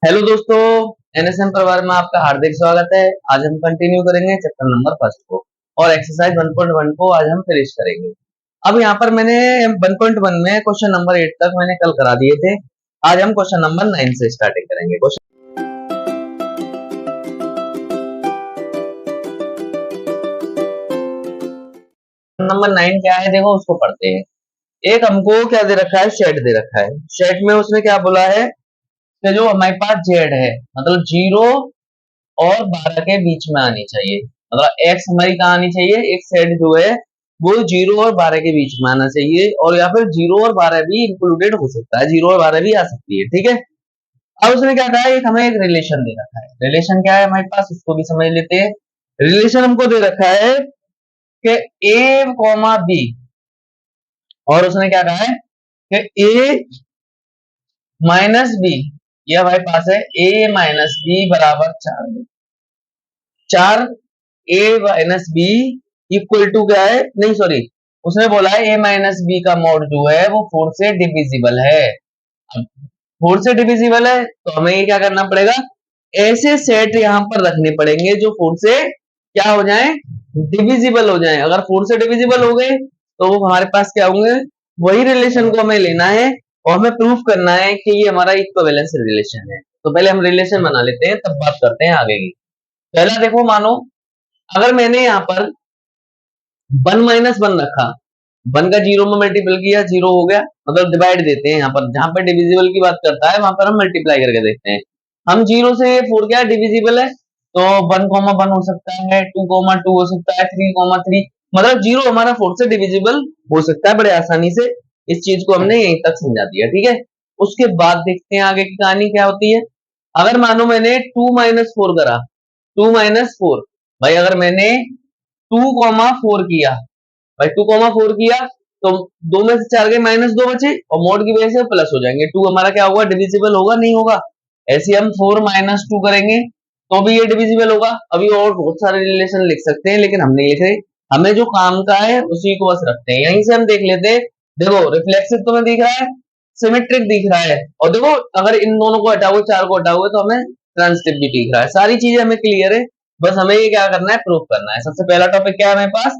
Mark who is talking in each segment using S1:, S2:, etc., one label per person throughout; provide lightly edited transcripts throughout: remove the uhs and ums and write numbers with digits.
S1: Hello दोस्तों, NSM परिवार में आपका हार्दिक स्वागत है। आज हम कंटिन्यू करेंगे चैप्टर नंबर फर्स्ट को और एक्सरसाइज 1.1 को आज हम फिनिश करेंगे। अब यहाँ पर मैंने 1.1 में क्वेश्चन नंबर 8 तक मैंने कल करा दिए थे। आज हम क्वेश्चन नंबर 9 से स्टार्टिंग करेंगे। क्वेश्चन नंबर 9 क्या है, देखो उसको पढ़ते हैं। एक हमको क्या दे रखा है, सेट दे रखा है। सेट में उसने क्या बोला है कि जो हमारे पास जेड है मतलब 0 और 12 के बीच में आनी चाहिए। मतलब एक्स हमारी कहाँ आनी चाहिए, एक सेट जो है वो 0 और 12 के बीच में आना चाहिए, और या फिर 0 और 12 भी इंक्लूडेड हो सकता है, 0 और 12 भी आ सकती है। ठीक है। अब उसने क्या कहा है, एक हमें एक रिलेशन दे रखा है। रिलेशन क्या है हमारे पास, उसको भी समझ लेते हैं। रिलेशन हमको दे रखा है कि ए कॉमा बी, और उसने क्या कहा है कि ए माइनस बी, ये हमारे पास है ए माइनस बी बराबर 4 ए माइनस बी इक्वल टू क्या है, नहीं सॉरी, उसने बोला है ए माइनस बी का मॉड जो है वो 4 से डिविजिबल है। 4 से डिविजिबल है तो हमें ये क्या करना पड़ेगा, ऐसे सेट यहां पर रखने पड़ेंगे जो 4 से क्या हो जाए, डिविजिबल हो जाए। अगर 4 से डिविजिबल हो गए तो वो हमारे पास क्या होंगे, वही रिलेशन को हमें लेना है और हमें प्रूफ करना है कि ये हमारा इक्विवेलेंस रिलेशन है। तो पहले हम रिलेशन बना लेते हैं, तब बात करते हैं आगे की। पहला देखो, मानो अगर मैंने यहाँ पर 1 - 1 रखा, 1 का 0 में मल्टीपल किया, 0 हो गया, मतलब डिवाइड देते हैं। यहाँ पर जहां पर डिविजिबल की बात करता है वहां पर हम मल्टीप्लाई करके देखते हैं। हम 0 से 4 क्या डिविजिबल है, तो 1, 1 हो सकता है, 2, 2 हो सकता है, 3, 3, मतलब 0 हमारा 4 से डिविजिबल हो सकता है बड़े आसानी से। इस चीज को हमने यहीं तक समझा दिया। ठीक है। उसके बाद देखते हैं आगे की कहानी क्या होती है। अगर मानो मैंने 2 - 4 करा, 2 - 4, भाई अगर मैंने 2, 4 किया, भाई 2, 4 किया तो 2 में से 4 गए, -2 बचे, और मोड की वजह से प्लस हो जाएंगे। 2 हमारा क्या होगा, डिविजिबल होगा, नहीं होगा। ऐसे हम 4 - 2 करेंगे तो भी ये डिविजिबल होगा। अभी और बहुत सारे रिलेशन लिख सकते हैं लेकिन हम नहीं लिख रहे, हमें जो काम का है उसी को बस रखते हैं। यहीं से हम देख लेते हैं। देखो रिफ्लेक्सिव तुम्हें दिख रहा है, सिमेट्रिक दिख रहा है, और देखो अगर इन दोनों को हटाओगे, 4 को हटाओगे तो हमें ट्रांजिटिव भी दिख रहा है। सारी चीजें हमें क्लियर है, बस हमें ये क्या करना है, प्रूफ करना है। सबसे पहला टॉपिक क्या है हमारे पास,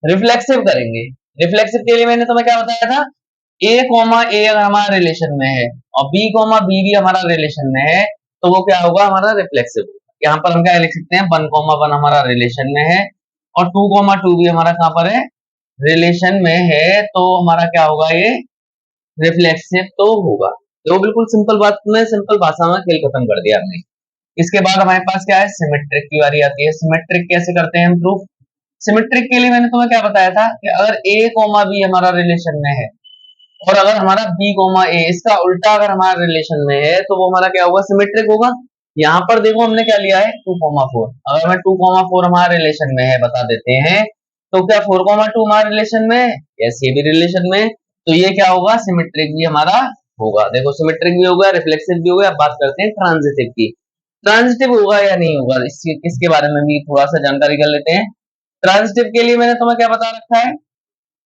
S1: रिफ्लेक्सिव करेंगे। रिफ्लेक्सिव के लिए मैंने तुम्हें क्या बताया था, ए कॉमा ए अगर हमारा रिलेशन में है और बी कॉमा बी भी हमारा रिलेशन में है तो वो क्या होगा, हमारा रिफ्लेक्सिव। यहाँ पर हम क्या लिख सकते हैं, 1, 1 हमारा रिलेशन में है और 2, 2 भी हमारा कहां पर है, रिलेशन में है, तो हमारा क्या होगा, ये रिफ्लेक्सिव तो होगा। तो बिल्कुल सिंपल बात में, सिंपल भाषा में खेल खत्म कर दिया हमने। इसके बाद हमारे पास क्या है, सिमेट्रिक की बारी आती है। सिमेट्रिक कैसे करते हैं हम प्रूफ। सिमेट्रिक के लिए मैंने तुम्हें क्या बताया था कि अगर ए कॉमा बी हमारा रिलेशन में है और अगर हमारा बी कॉमा ए इसका उल्टा अगर हमारा रिलेशन में है तो वो हमारा क्या होगा, सिमेट्रिक होगा। यहाँ पर देखो हमने क्या लिया है, 2, 4। अगर मैं 2, 4 हमारा रिलेशन में है बता देते हैं, तो क्या 4, 2 हमारे रिलेशन में है, यस ये भी रिलेशन में, तो ये क्या होगा, सिमेट्रिक भी हमारा होगा। देखो सिमेट्रिक भी होगा, रिफ्लेक्सिव भी होगा। अब बात करते हैं ट्रांजिटिव की। ट्रांजिटिव होगा या नहीं होगा, इसके बारे में भी थोड़ा सा जानकारी कर लेते हैं। ट्रांजिटिव के लिए मैंने तुम्हें क्या बता रखा है,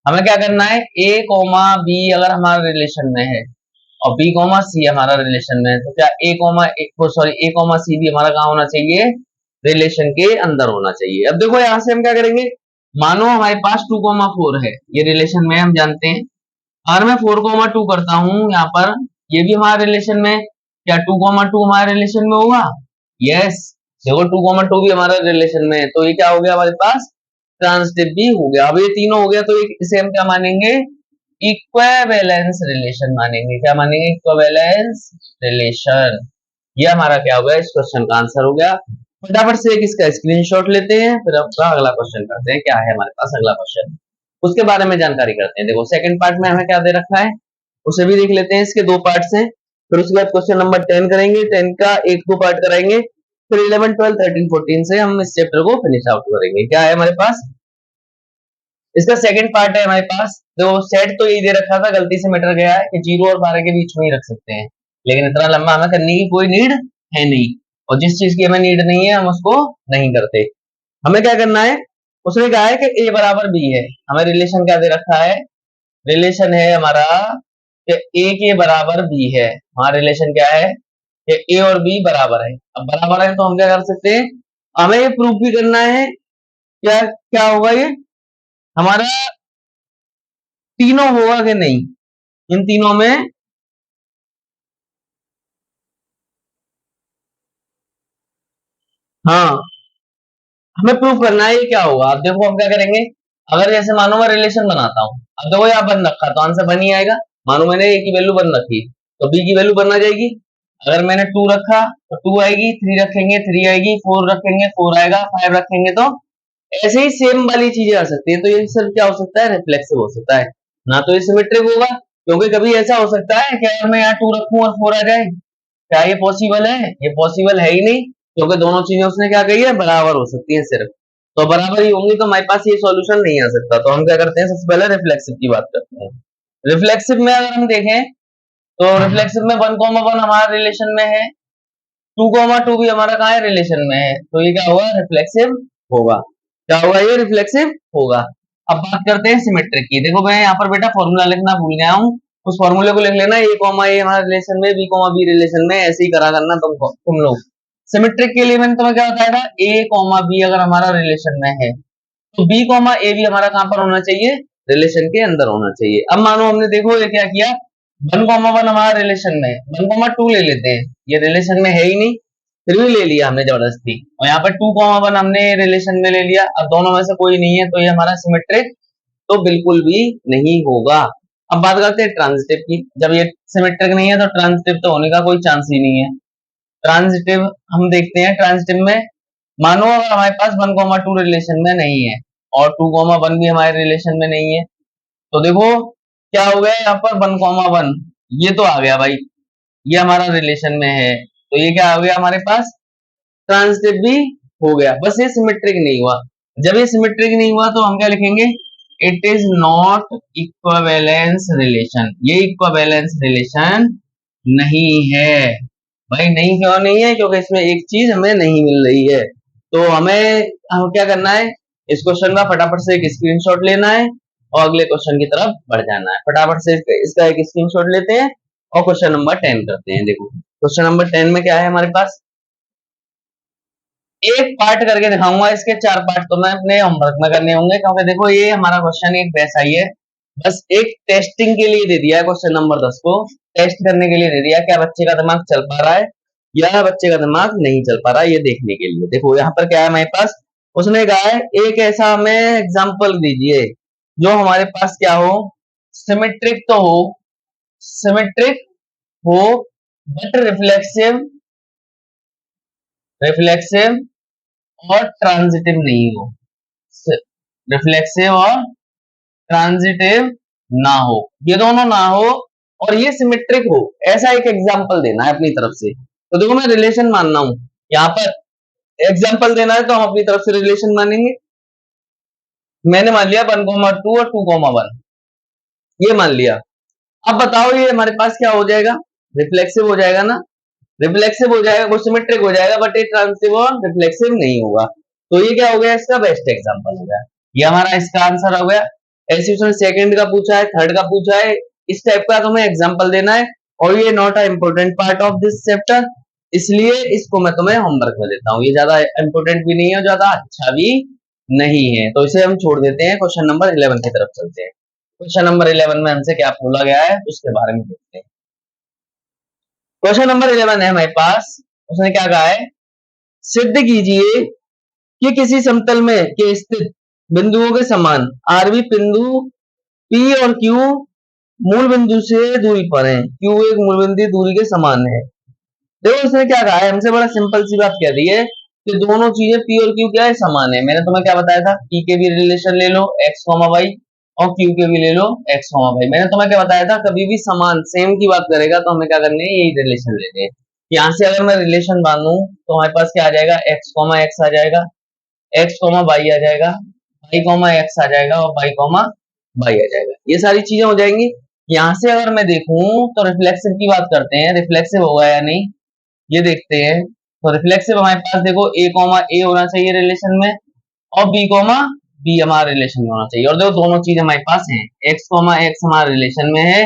S1: हमें क्या करना है, ए कॉमा बी अगर हमारा रिलेशन में है और बी कॉमा सी हमारा रिलेशन में है, तो क्या ए कॉमा सी भी हमारा कहाँ होना चाहिए, रिलेशन के अंदर होना चाहिए। अब देखो यहां से हम क्या करेंगे, मानो हमारे पास 2, 4 है, ये रिलेशन में हम जानते हैं। अगर मैं 4, 2 करता हूं यहाँ पर, ये भी हमारे रिलेशन में, क्या 2, 2 हमारे रिलेशन में होगा, यस। देखो 2, 2 भी हमारे रिलेशन में है, तो ये क्या हो गया हमारे पास, ट्रांजिटिव भी हो गया। अब ये तीनों हो गया तो इसे हम क्या मानेंगे, इक्विवेलेंस रिलेशन मानेंगे। क्या मानेंगे, इक्विवेलेंस रिलेशन। ये हमारा क्या हो गया, इस क्वेश्चन का आंसर हो गया। फटाफट से एक इसका स्क्रीनशॉट लेते हैं, फिर आपका अगला क्वेश्चन करते हैं। क्या है हमारे पास अगला क्वेश्चन, उसके बारे में जानकारी करते हैं। देखो सेकंड पार्ट में हमें क्या दे रखा है उसे भी देख लेते हैं। इसके 2 पार्ट्स हैं, फिर उसके बाद क्वेश्चन नंबर 10 करेंगे, 10 का 1-2 पार्ट कराएंगे, फिर 11, 12, 13, 14 से हम इस चैप्टर को फिनिश आउट करेंगे। क्या है हमारे पास, इसका सेकंड पार्ट है हमारे पास। जो सेट तो यही दे रखा था, गलती से मैटर गया है कि 0 और 12 के बीच में ही रख सकते हैं, लेकिन इतना लंबा हमें करने की कोई नीड है नहीं, और जिस चीज की हमें नीड नहीं है हम उसको नहीं करते। हमें क्या करना है, उसने कहा है कि a बराबर b है। हमें रिलेशन क्या दे रखा है, रिलेशन है हमारा कि a के बराबर b है। हमारा रिलेशन क्या है ए और बी बराबर है। अब बराबर है तो हम क्या कर सकते हैं, हमें ये प्रूफ भी करना है, क्या क्या होगा ये हमारा तीनों होगा कि नहीं, इन तीनों में हाँ हमें प्रूफ करना है ये क्या होगा। अब देखो हम क्या करेंगे, अगर जैसे मानो मैं रिलेशन बनाता हूं, अब देखो यहाँ बन रखा तो आंसर बन ही आएगा। मानो मैंने ए की वैल्यू बन रखी तो बी की वैल्यू बनना जाएगी। अगर मैंने 2 रखा तो 2 आएगी, 3 रखेंगे 3 आएगी, 4 रखेंगे 4 आएगा, 5 रखेंगे तो ऐसे ही सेम वाली चीजें आ सकती है। तो ये सिर्फ क्या हो सकता है, रिफ्लेक्सिव हो सकता है, ना तो ये सिमेट्रिक होगा। क्योंकि कभी ऐसा हो सकता है कि अगर मैं यहाँ 2 रखूं और 4 आ जाए, क्या ये पॉसिबल है, ये पॉसिबल है ही नहीं। क्योंकि दोनों चीजें उसने क्या कही है, बराबर हो सकती है सिर्फ, तो बराबर ही होंगी, तो हमारे पास ये सॉल्यूशन नहीं आ सकता। तो हम क्या करते हैं, सबसे पहले रिफ्लेक्सिव की बात करते हैं। रिफ्लेक्सिव में अगर हम देखें तो रिफ्लेक्सिव में 1,1 हमारा रिलेशन में है, 2,2 भी हमारा कहाँ है, रिलेशन में है, तो ये क्या होगा, रिफ्लेक्सिव होगा। क्या होगा, ये रिफ्लेक्सिव होगा। अब बात करते हैं सिमेट्रिक की। देखो मैं यहाँ पर बेटा फॉर्मूला लिखना भूल गया हूँ, उस फॉर्मूले को लिख लेना, ए कॉमा ए हमारे रिलेशन में, बी कॉमा बी रिलेशन में, ऐसे ही करा करना तुम लोग। सिमेट्रिक के लिए मैंने तुम्हें क्या बताया था, ए कॉमा बी अगर हमारा रिलेशन में है तो बी कॉमा ए भी हमारा कहां पर होना चाहिए, रिलेशन के अंदर होना चाहिए। अब मानो हमने देखो ये क्या किया, 1,1 हमारा रिलेशन में है, 1,2 ले लेते हैं, ये रिलेशन में है ही नहीं, फिर भी ले लिया हमने जबरदस्ती, और यहाँ पर 2,1 हमने रिलेशन में ले लिया। अब दोनों में से कोई नहीं है तो ये हमारा सिमेट्रिक तो बिल्कुल भी नहीं होगा। अब बात करते हैं ट्रांजिटिव की। जब ये सिमेट्रिक नहीं है तो ट्रांजिटिव तो होने का कोई चांस ही नहीं है। ट्रांजिटिव हम देखते हैं, ट्रांजिटिव में मानो अगर हमारे पास 1,2 रिलेशन में नहीं है और 2,1 भी हमारे रिलेशन में नहीं है, तो देखो क्या हो गया यहाँ पर 1,1 ये तो आ गया भाई, ये हमारा रिलेशन में है, तो ये क्या हो गया हमारे पास, ट्रांजिटिव भी हो गया, बस ये सिमेट्रिक नहीं हुआ। जब ये सिमेट्रिक नहीं हुआ तो हम क्या लिखेंगे, it is not equivalence relation, ये इक्विवेलेंस रिलेशन नहीं है। भाई नहीं क्यों नहीं है, क्योंकि इसमें एक चीज हमें नहीं मिल रही है। तो हम क्या करना है, इस क्वेश्चन का फटाफट से एक स्क्रीनशॉट लेना है और अगले क्वेश्चन की तरफ बढ़ जाना है। फटाफट से इसका एक स्क्रीनशॉट लेते हैं और क्वेश्चन नंबर 10 करते हैं। देखो क्वेश्चन नंबर 10 में क्या है हमारे पास, एक पार्ट करके दिखाऊंगा, इसके 4 पार्ट तो मैं अपने होमवर्क में करने होंगे, क्योंकि देखो ये हमारा क्वेश्चन एक वैसा ही है, बस एक टेस्टिंग के लिए दे दिया है क्वेश्चन नंबर 10 को, टेस्ट करने के लिए दे दिया, क्या बच्चे का दिमाग चल पा रहा है या बच्चे का दिमाग नहीं चल पा रहा है, ये देखने के लिए। देखो यहाँ पर क्या है हमारे पास, उसने कहा है एक ऐसा हमें एग्जाम्पल दीजिए जो हमारे पास क्या हो, सिमेट्रिक तो हो, सिमेट्रिक हो बट रिफ्लेक्सिव, रिफ्लेक्सिव और ट्रांजिटिव नहीं हो, रिफ्लेक्सिव और ट्रांजिटिव ना हो, ये दोनों ना हो और ये सिमेट्रिक हो, ऐसा एक एग्जांपल देना है अपनी तरफ से। तो देखो मैं रिलेशन मानना हूं, यहाँ पर एग्जांपल देना है तो हम अपनी तरफ से रिलेशन मानेंगे। मैंने मान लिया 1,2 और 2,1 ये मान लिया। अब बताओ ये हमारे पास क्या हो जाएगा, रिफ्लेक्सिव हो जाएगा ना, रिफ्लेक्सिव हो जाएगा, वो सिमेट्रिक हो जाएगा, बट ये ट्रांजिटिव और रिफ्लेक्सिव नहीं होगा। तो ये क्या हो गया, इसका बेस्ट एग्जांपल हो गया, ये हमारा इसका आंसर हो गया। ऐसे उसने सेकंड का पूछा है, थर्ड का पूछा है, इस टाइप का तुम्हें एग्जांपल देना है, और ये not a important part of this chapter, इसलिए इसको मैं तुम्हें होमवर्क में देता हूँ, ये ज्यादा इंपॉर्टेंट भी नहीं है, ज्यादा अच्छा भी नहीं है, तो इसे हम छोड़ देते हैं। क्वेश्चन नंबर 11 की तरफ चलते हैं। क्वेश्चन नंबर 11 में हमसे क्या बोला गया है उसके बारे में देखते हैं। क्वेश्चन नंबर 11 है हमारे पास, उसने क्या कहा है, सिद्ध कीजिए कि किसी समतल में के स्थित बिंदुओं के समान आरबी बिंदु पी और क्यू मूल बिंदु से दूरी पर है, क्यू एक मूल बिंदु दूरी के समान है। देखो उसने क्या कहा है, हमसे बड़ा सिंपल सी बात कह दी है कि दोनों चीजें पी और क्यू क्या है, समान है। मैंने तुम्हें क्या बताया था, पी के भी रिलेशन ले लो एक्स वाई और क्यू के भी ले लो एक्स वाई। मैंने तुम्हें क्या बताया था, कभी भी समान सेम की बात करेगा तो हमें क्या करने है, यही रिलेशन लेने हैं। यहाँ से अगर मैं रिलेशन बांधू तो हमारे पास क्या आ जाएगा, एक्स आ जाएगा, एक्स वाई आ जाएगा, वाई एक्स आ जाएगा और वाई वाई आ जाएगा, ये सारी चीजें हो जाएंगी। यहाँ से अगर मैं देखूं तो रिफ्लेक्सिव की बात करते हैं, रिफ्लेक्सिव होगा या नहीं ये देखते हैं। तो रिफ्लेक्सिव हमारे पास देखो ए होना चाहिए रिलेशन में और बी हमारे रिलेशन में होना चाहिए, और देखो दोनों चीज हमारे पास हैं, एक्स हमारे रिलेशन में है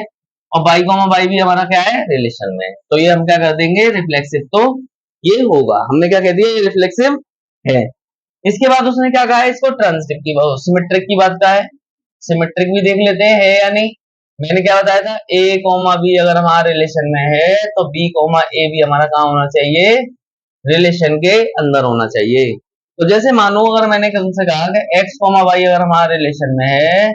S1: और बाई कॉमा बाई भी हमारा क्या है, रिलेशन में है। तो ये हम क्या कर देंगे, रिफ्लेक्सिव तो ये होगा, हमने क्या कह दिया, ये रिफ्लेक्सिव है। इसके बाद उसने क्या कहा है, इसको ट्रांजिटिव की, सिमेट्रिक की बात कहा है। सिमेट्रिक भी देख लेते हैं, है या नहीं। मैंने क्या बताया था, ए कॉमा बी अगर हमारा रिलेशन में है तो बी कॉमा ए भी हमारा कहाँ होना चाहिए, रिलेशन के अंदर होना चाहिए। तो जैसे मानो अगर मैंने तुमसे कहा कि एक्स कॉमा वाई अगर हमारा रिलेशन में है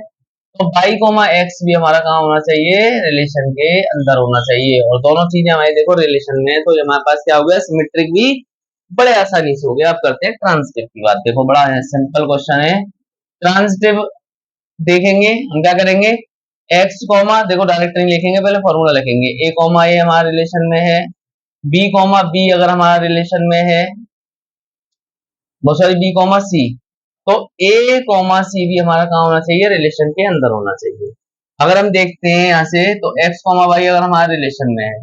S1: तो वाई कॉमा एक्स भी हमारा कहाँ होना चाहिए, रिलेशन के अंदर होना चाहिए। और दोनों चीजें हमारी देखो रिलेशन में है, तो हमारे पास क्या हो गया, सिमेट्रिक भी बड़े आसानी से हो गया। अब करते हैं ट्रांजिटिव की बात। देखो बड़ा सिंपल क्वेश्चन है। ट्रांजिटिव देखेंगे हम क्या करेंगे, एक्स कॉमा, देखो डायरेक्ट नहीं लिखेंगे, पहले फॉर्मूला लिखेंगे। ए कॉमा ए हमारे रिलेशन में है, बी कॉमा बी अगर हमारा रिलेशन में है, बहुत सॉरी बी कॉमा सी, तो ए कॉमा सी भी हमारा कहाँ होना चाहिए, रिलेशन के अंदर होना चाहिए। अगर हम देखते हैं यहाँ से, तो एक्स कॉमा वाई अगर हमारे रिलेशन में है,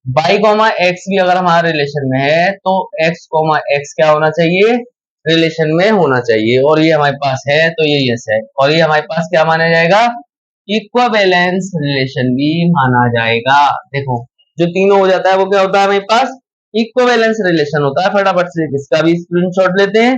S1: वाई कॉमा एक्स भी अगर हमारे रिलेशन में है, तो एक्स कॉमा एक्स क्या होना चाहिए, रिलेशन में होना चाहिए। और ये हमारे पास है तो ये यस है, और ये हमारे पास क्या माना जाएगा, इक्विवेलेंस रिलेशन भी माना जाएगा। देखो जो तीनों हो जाता है वो क्या होता है, हमारे पास इक्विवेलेंस रिलेशन होता है। फटाफट से इसका भी स्क्रीनशॉट लेते हैं,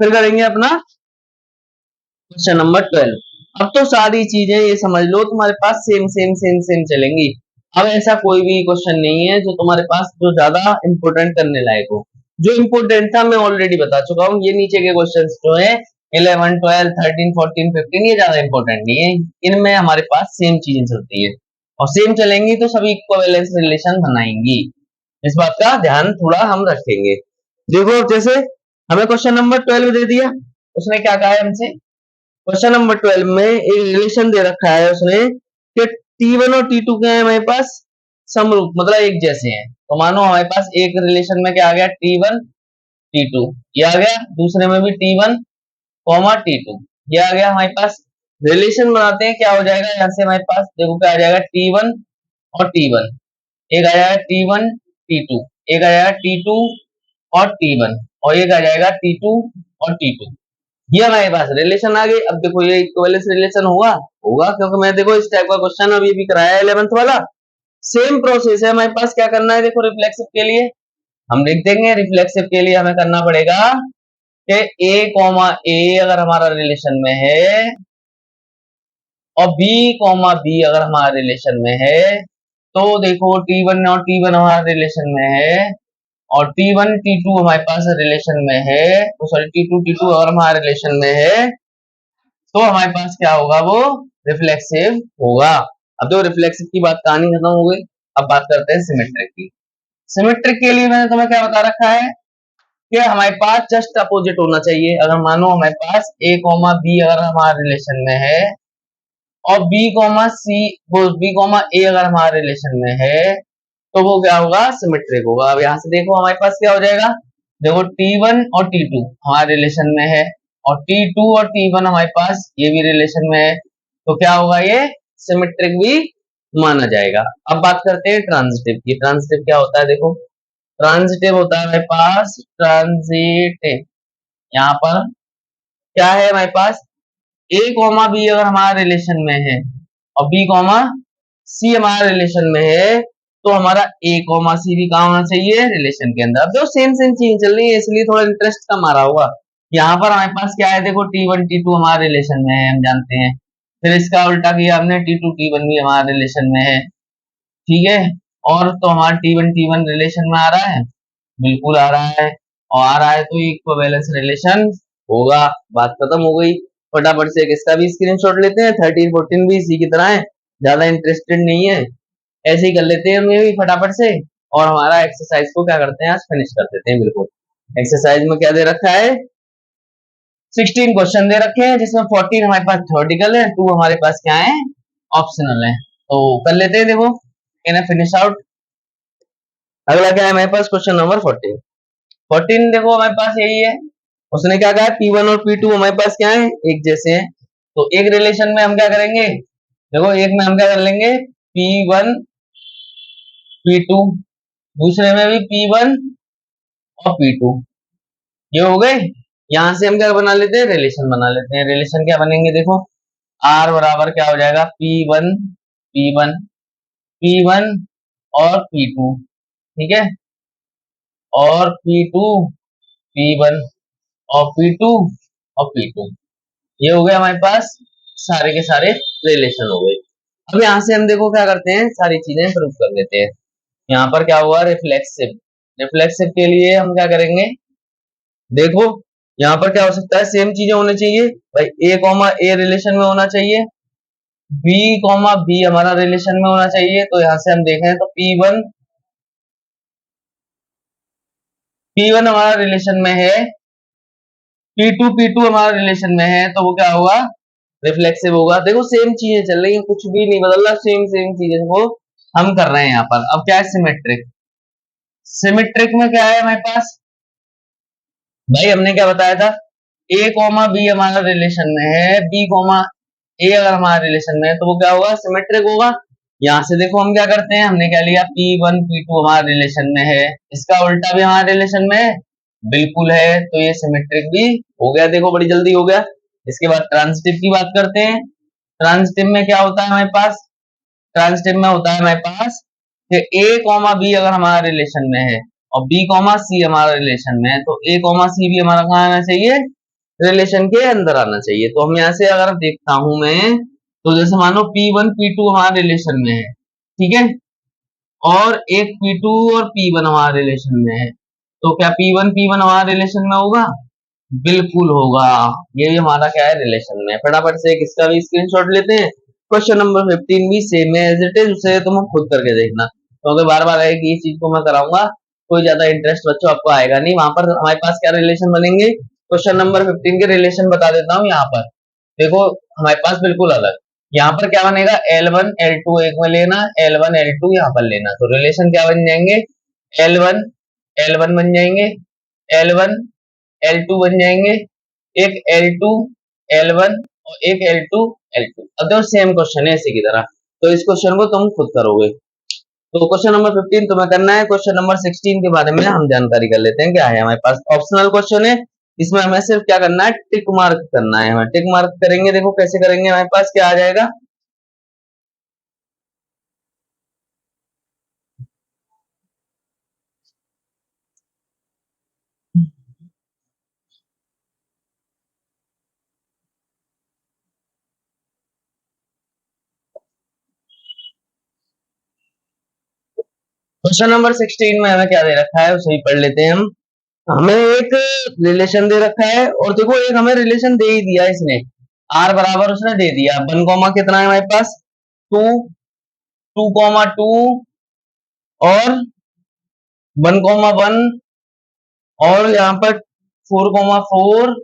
S1: फिर करेंगे अपना क्वेश्चन नंबर 12। अब तो सारी चीजें ये समझ लो तुम्हारे पास सेम सेम सेम सेम चलेंगी। अब ऐसा कोई भी क्वेश्चन नहीं है जो तुम्हारे पास जो ज्यादा इंपोर्टेंट करने लायक हो। जो इंपोर्टेंट था मैं ऑलरेडी बता चुका हूँ। ये नीचे के क्वेश्चन जो है 11, 12, 13, 14, 15 ये ज्यादा इंपॉर्टेंट नहीं है। इनमें हमारे पास सेम चीजें चलती है और सेम चलेंगी तो सभी इक्विवेलेंस रिलेशन बनाएंगी। इस बात का ध्यान थोड़ा हम रखेंगे। देखो जैसे हमें क्वेश्चन नंबर 12 दे दिया, उसने क्या कहा है हमसे, क्वेश्चन नंबर 12 में एक रिलेशन दे रखा है उसने कि T1 और T2 क्या है हमारे पास, समरूप मतलब एक जैसे हैं। तो मानो हमारे पास एक रिलेशन में क्या आ गया, T1 T2 ये आ गया, दूसरे में भी T1 T2 ये आ गया। हमारे पास रिलेशन बनाते हैं, क्या हो जाएगा यहाँ से हमारे पास, देखो क्या आ जाएगा, T1 और T1, एक आ जाएगा T1 T2, एक आ जाएगा T2 और T1, और एक आ जाएगा T2 और T2। ये हमारे पास रिलेशन आ गई। अब देखो ये इक्विवेलेंस रिलेशन होगा, होगा क्योंकि मैं देखो इस टाइप का क्वेश्चन अभी भी कराया है 11th वाला। सेम प्रोसेस है हमारे पास। क्या करना है, देखो रिफ्लेक्सिव के लिए हम लिख देंगे, रिफ्लेक्सिव के लिए हमें करना पड़ेगा कि ए कॉमा ए अगर हमारा रिलेशन में है और बी कॉमा बी अगर हमारा रिलेशन में है, तो देखो T1 और T1 हमारा रिलेशन में है और T1 T2 हमारे पास रिलेशन में है, तो सॉरी T2 T2 अगर हमारे रिलेशन में है तो हमारे पास क्या होगा, वो रिफ्लेक्सिव होगा। अब तो रिफ्लेक्सिव की बात कहानी खत्म हो गई। अब बात करते हैं सिमेट्रिक की। सिमेट्रिक के लिए मैंने तुम्हें क्या बता रखा है कि हमारे पास जस्ट अपोजिट होना चाहिए। अगर मानो हमारे पास ए कॉमा बी अगर हमारे रिलेशन में है और बी कॉमा सी, बी कॉमा ए अगर हमारे रिलेशन में है, तो वो क्या होगा, सिमेट्रिक होगा। अब यहाँ से देखो हमारे पास क्या हो जाएगा, देखो T1 और T2 हमारे रिलेशन में है और T2 और T1 हमारे पास ये भी रिलेशन में है, तो क्या होगा, ये सिमेट्रिक भी माना जाएगा। अब बात करते हैं ट्रांजिटिव की। ट्रांजिटिव क्या होता है, देखो ट्रांजिटिव होता है हमारे पास, ट्रांजिटिव यहाँ पर क्या है हमारे पास, ए कॉमा बी अगर हमारा रिलेशन में है और बी कॉमा सी हमारा रिलेशन में है, तो हमारा ए कॉमा सी भी कहाँ होना चाहिए, रिलेशन के अंदर। अब जो सेम सेम चीज चल रही है इसलिए थोड़ा इंटरेस्ट कम आ रहा होगा। यहाँ पर हमारे पास क्या है, देखो T1 T2 हमारे रिलेशन में है, हम जानते हैं। फिर इसका उल्टा किया हमने, T2 T1 भी हमारे रिलेशन में है, ठीक है। और तो हमारा T1 T1 रिलेशन में आ रहा है, बिल्कुल आ रहा है, और आ रहा है तो इक्विवेलेंस रिलेशन होगा। बात खत्म हो गई। फटाफट से इसका भी स्क्रीनशॉट लेते हैं। 13 14 भी इसी की तरह है, ज्यादा इंटरेस्टेड नहीं है, ऐसे ही कर लेते हैं उन्हें भी फटाफट से। और हमारा एक्सरसाइज को क्या करते हैं, आज फिनिश कर देते हैं। बिल्कुल एक्सरसाइज में क्या दे रखा है, 16 क्वेश्चन दे रखे हैं जिसमें 14 हमारे पास थ्योरेटिकल है, 2 हमारे पास क्या है, ऑप्शनल है। तो कर लेते हैं, देखो इन्हें फिनिश आउट। अगला क्या है हमारे पास, क्वेश्चन नंबर 14। 14 देखो हमारे पास यही है। उसने क्या कहा, P1 और P2 हमारे पास क्या है, एक जैसे हैं। तो एक रिलेशन में हम क्या करेंगे, देखो एक में हम क्या कर लेंगे, P1 P2, दूसरे में भी P1 और P2, ये हो गए। यहां से हम क्या बना लेते हैं, रिलेशन बना लेते हैं। रिलेशन क्या बनेंगे, देखो R बराबर क्या हो जाएगा, P1 P1 P1 और P2, ठीक है, और P2 P1 और P2 और P2, ये हो गया हमारे पास सारे के सारे रिलेशन हो गए। अब यहाँ से हम देखो क्या करते हैं, सारी चीजें प्रूव कर लेते हैं। यहाँ पर क्या हुआ, रिफ्लेक्सिव। रिफ्लेक्सिव के लिए हम क्या करेंगे, देखो यहाँ पर क्या हो सकता है, सेम चीजें होनी चाहिए भाई, A कॉमा A रिलेशन में होना चाहिए, B कॉमा B हमारा रिलेशन में होना चाहिए। तो यहाँ से हम देखें तो P1 हमारा रिलेशन में है, P2 हमारा रिलेशन में है, तो वो क्या होगा, रिफ्लेक्सिव होगा। देखो सेम चीजें चल रही है, कुछ भी नहीं बदल रहा, सेम सेम चीजें को हम कर रहे हैं यहाँ पर। अब क्या है, सिमेट्रिक। सिमेट्रिक में क्या है हमारे पास, भाई हमने क्या बताया था, A कॉमा B हमारा रिलेशन में है, B कॉमा A अगर हमारा रिलेशन में है तो वो क्या होगा, सिमेट्रिक होगा। यहाँ से देखो हम क्या करते हैं, हमने क्या लिया, P1 P2 हमारा रिलेशन में है, इसका उल्टा भी हमारे रिलेशन में है, बिल्कुल है, तो ये सिमेट्रिक भी हो गया। देखो बड़ी जल्दी हो गया। इसके बाद ट्रांजिटिव की बात करते हैं। ट्रांजिटिव में क्या होता है हमारे पास, ट्रांजिटिव में होता है हमारे पास कि A कॉमा B अगर हमारा रिलेशन में है और B कॉमा C हमारा रिलेशन में है, तो A कॉमा C भी हमारा कहाँ आना चाहिए, रिलेशन के अंदर आना चाहिए। तो हम यहाँ से अगर देखता हूं मैं, तो जैसे मानो P1 P2 हमारे रिलेशन में है, ठीक है, और एक P2 और P1 हमारे रिलेशन में है, तो क्या P1 P1 हमारे रिलेशन में होगा, बिल्कुल होगा। ये भी हमारा क्या है, रिलेशन में। फटाफट से एक इसका भी स्क्रीनशॉट लेते हैं। क्वेश्चन नंबर 15 भी सेम है एज इट इज, उसे तुम खुद करके देखना, क्योंकि बार बार एक ये चीज को मैं कराऊंगा, कोई ज्यादा इंटरेस्ट बच्चों आपको आएगा नहीं। वहां पर हमारे पास क्या रिलेशन बनेंगे, क्वेश्चन नंबर 15 के रिलेशन बता देता हूँ। यहाँ पर देखो हमारे पास बिल्कुल अलग, यहाँ पर क्या बनेगा, L1 L2 एक में लेना, L1 L2 यहाँ पर लेना, तो रिलेशन क्या बन जाएंगे, L1 L1 बन जाएंगे, L1 L2 बन जाएंगे, एक L2 L1 और एक L2 L2। अब देखो सेम क्वेश्चन है इसी की तरह, तो इस क्वेश्चन को तुम खुद करोगे। तो क्वेश्चन नंबर 15 तुम्हें करना है। क्वेश्चन नंबर 16 के बारे में हम जानकारी कर लेते हैं। क्या है हमारे पास, ऑप्शनल क्वेश्चन है, इसमें हमें सिर्फ क्या करना है, टिक मार्क करना है। हमें टिक मार्क करेंगे, देखो कैसे करेंगे, हमारे पास क्या आ जाएगा, क्वेश्चन नंबर 16 में हमें क्या दे रखा है उसे ही पढ़ लेते हैं हम। हमें एक रिलेशन दे रखा है, और देखो एक हमें रिलेशन दे ही दिया इसने, आर बराबर उसने दे दिया, 1 कॉमा कितना है हमारे पास, 2, 2,2 और 1,1, और यहाँ पर 4,4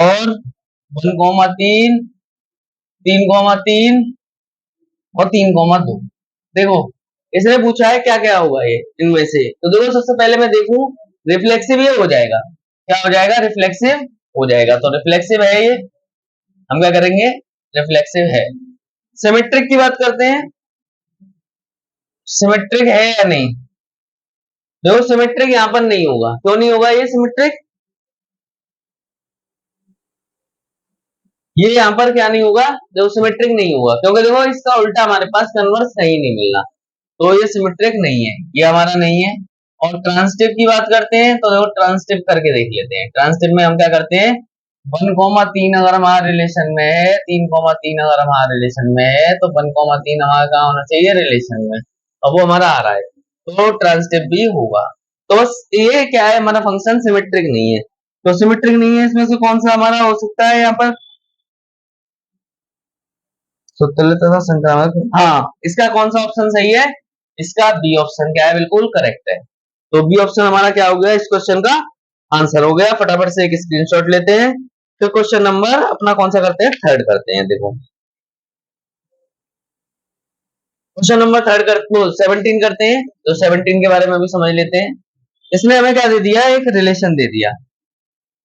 S1: और 1,3, 3,3 और 3,2। देखो इसने पूछा है क्या क्या होगा ये इनमें से, तो देखो सबसे पहले मैं देखूं, रिफ्लेक्सिव ये हो जाएगा, क्या हो जाएगा, रिफ्लेक्सिव हो जाएगा। तो रिफ्लेक्सिव है ये, हम क्या करेंगे, रिफ्लेक्सिव है। सिमेट्रिक की बात करते हैं, सिमेट्रिक है या नहीं, देखो सिमेट्रिक यहाँ पर नहीं होगा, क्यों नहीं होगा ये सिमेट्रिक, ये यहाँ पर क्या नहीं होगा, देखो सिमेट्रिक नहीं होगा, क्योंकि देखो इसका उल्टा हमारे पास कन्वर्स कहीं नहीं मिलना, तो ये सिमेट्रिक नहीं है, ये हमारा नहीं है। और ट्रांसिटिव की बात करते हैं, तो देखो ट्रांसिटिव करके देख लेते हैं। ट्रांसिटिव में हम क्या करते हैं, 1,3 अगर हमारा रिलेशन में है, 3,3 अगर हमारा रिलेशन में है, तो 1,3 हमारा कहाँ होना चाहिए, रिलेशन में, अब वो हमारा आ रहा है, तो ट्रांसिटिव भी होगा। तो बस ये क्या है, हमारा फंक्शन सिमेट्रिक नहीं है, तो सिमेट्रिक नहीं है, इसमें से कौन सा हमारा हो सकता है यहाँ पर, सुतले तथा संक्रामक, हाँ इसका कौन सा ऑप्शन सही है, इसका बी ऑप्शन क्या है, बिल्कुल करेक्ट है। तो बी ऑप्शन हमारा क्या हो गया, इस क्वेश्चन का आंसर हो गया। फटाफट से एक स्क्रीनशॉट लेते हैं, फिर क्वेश्चन नंबर अपना कौन सा करते हैं, थर्ड करते हैं। देखो क्वेश्चन नंबर थर्ड कर, 17 करते हैं, तो 17 के बारे में भी समझ लेते हैं। इसने हमें क्या दे दिया, एक रिलेशन दे दिया,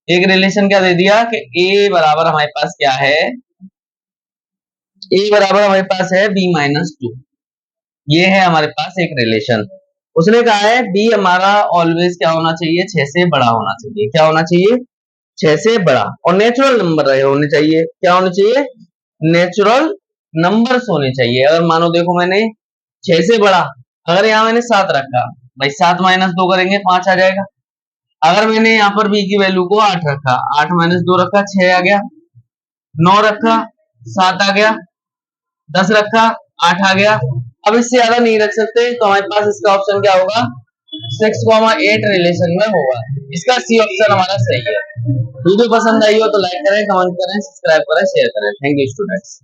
S1: एक रिलेशन क्या दे दिया कि ए बराबर हमारे पास क्या है, ए बराबर हमारे पास है b-2, ये है हमारे पास एक रिलेशन। उसने कहा है बी हमारा ऑलवेज क्या होना चाहिए, 6 से बड़ा होना चाहिए, क्या होना चाहिए, 6 से बड़ा, और नेचुरल नंबर रहे होने चाहिए, क्या होने चाहिए, नेचुरल नंबर्स होने चाहिए। अगर मानो देखो मैंने 6 से बड़ा, अगर यहाँ मैंने 7 रखा भाई, 7 माइनस 2 करेंगे 5 आ जाएगा। अगर मैंने यहाँ पर b की वैल्यू को 8 रखा, 8 माइनस 2 रखा 6 आ गया, 9 रखा 7 आ गया, 10 रखा 8 आ गया। अब इससे ज्यादा नहीं रख सकते, तो हमारे पास इसका ऑप्शन क्या होगा, 6,8 रिलेशन में होगा। इसका सी ऑप्शन हमारा सही है। वीडियो पसंद आई हो तो लाइक करें, कमेंट करें, सब्सक्राइब करें, शेयर करें। Thank you students.